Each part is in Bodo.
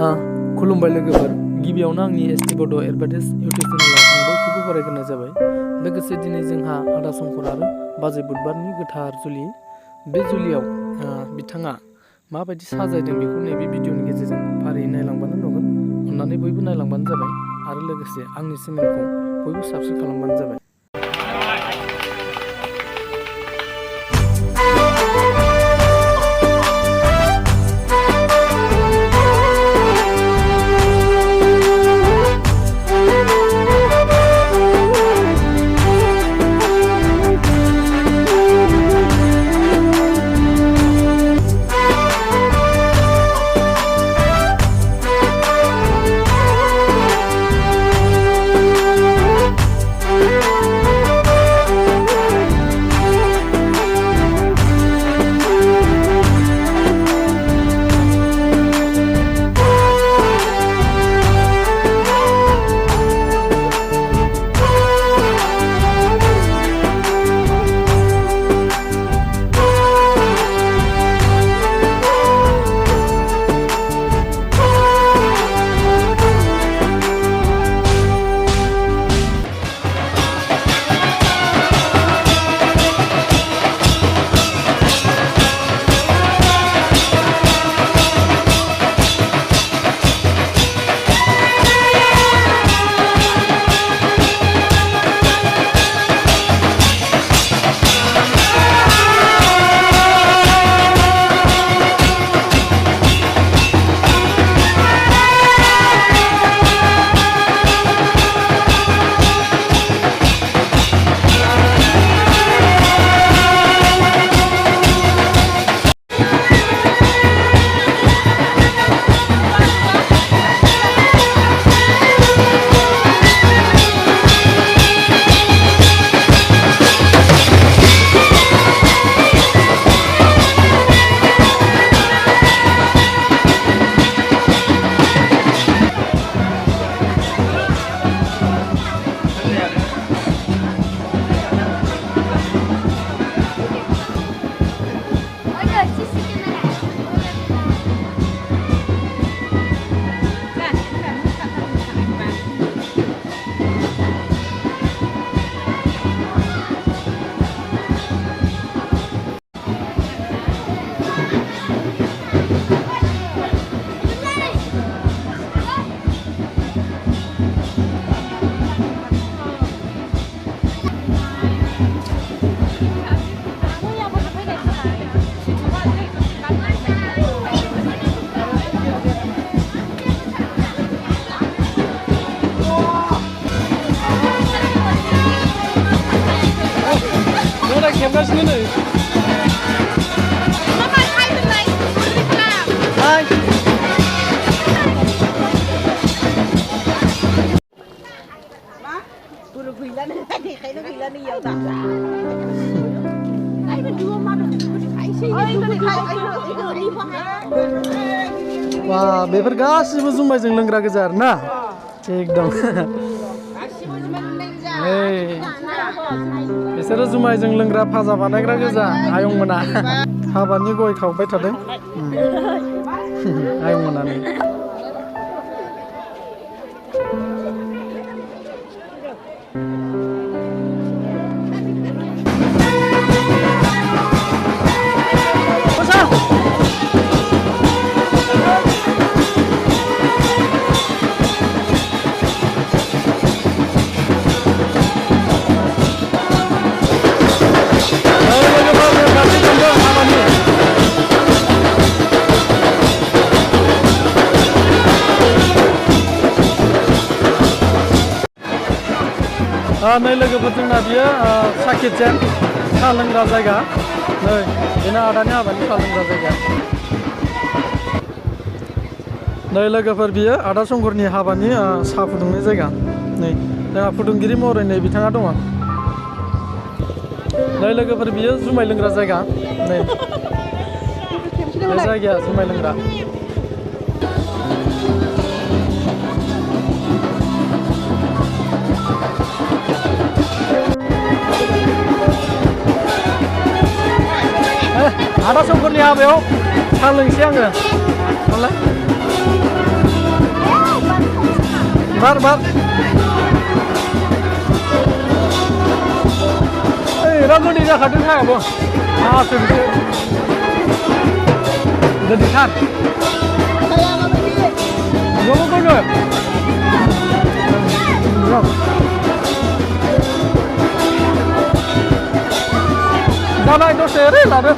खुलुमबाय लोगोफोर गिबियावनो आंनि एसटि बड' एडभार्टाइज इउटिउब चेनेलाव आं बयखौबो बरायग्रोनाय जाबाय। लोगोसे दिनै जोंहा आदा शंकर आरो बाजै बुधबारनि गोथार जुलि। बे जुलियाव बिथाङा माबायदि साजायदों बेखौ नैबे भिडिअनि गेजेरजों फारियै नायलांबानो नुगोन। अन्नानै बयबो नायलांबानो जाबाय आरो लोगोसे आंनि चेनेलखौ बयबो साबस्क्राइब खालामबानो जाबाय। खेबगासिनो नै wah बेफोर गासिबो जुमायजों लोंग्रा गोजा आरोना एकदम बिसोरो जुमायजों लोंग्रा फाजा बानायग्रा गोजा आयंमोना हाबानि गय खावबाय थादों आयंमोनानो नै लोगोफोर जोंना बियो सा किटचेन सा लोंग्रा जायगा नै बेना आदानि हाबानि सा लोंग्रा जायगा नै लोगोफोर बियो आदा शंकरनि हाबानि सा फुदुंनाय जायगा नै जोंहा फुदुंगिरि महरै नै बिथाङा दङ नै लोगोफोर बियो जुमाय लोंग्रा जायगा नै बे जायगाया जुमाय लोंग्रा आदा शंकरनि हाबायाव सा लोंसै आङो बार बार ओइ रागोनि जाखादों थायाबो आसो बिसोर गोदैथार गबो गबो जानाय दसे ओरै लादो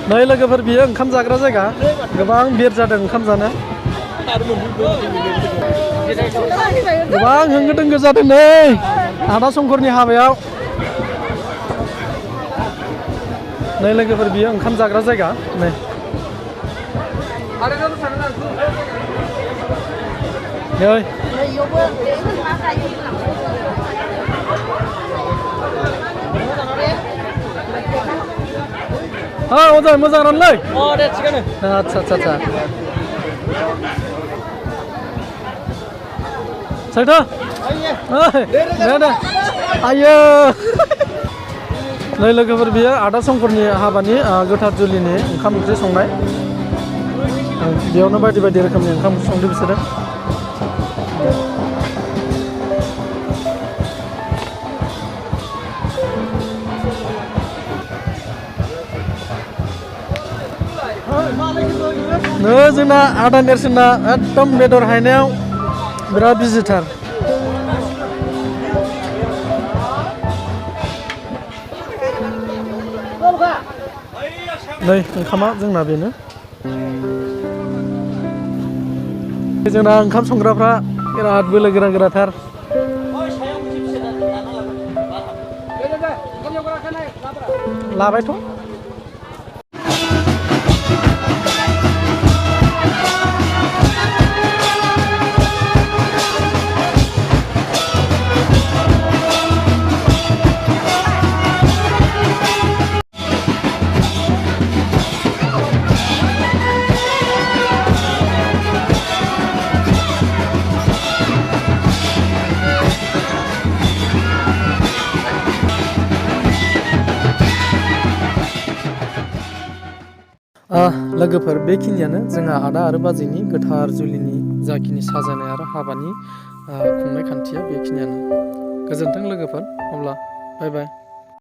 नै लोगोफोर बियो ओंखाम जाग्रा जायगा गोबां बिर जादों ओंखाम जानो गोबां होंगो दोंगो जादों नै आदा शंकरनि हाबायाव नै लोगोफोर बियो ओंखाम जाग्रा जायगा नै नै अजय मोजां रानलै दे थिगानो आच्छा आच्छा आच्छा साइथा दे दे आयो नै लोगोफोर बियो आदा शंकरनि हाबानि गोथार जुलिनि ओंखाम ओंख्रि संनाय बेयावनो बायदि बायदि रोखोमनि ओंखाम ओंख्रि संदों बिसोरो नै जोंना आदा नेरसोना एकदम बेदर हायनायाव बिराद बिजिथार नै ओंखामा जोंना बेनो जोंना ओंखाम संग्राफ्रा बिराद बोलो गोरा गोराथार लाबायथ' लोगोफोर बेखिनियानो जोंहा आदा आरो बाजैनि गोथार जुलिनि जाखिनि साजायनाय आरो हाबानि खुंनाय खान्थिया बेखिनियानो गोजोन्थों लोगोफोर अब्ला बाय बाय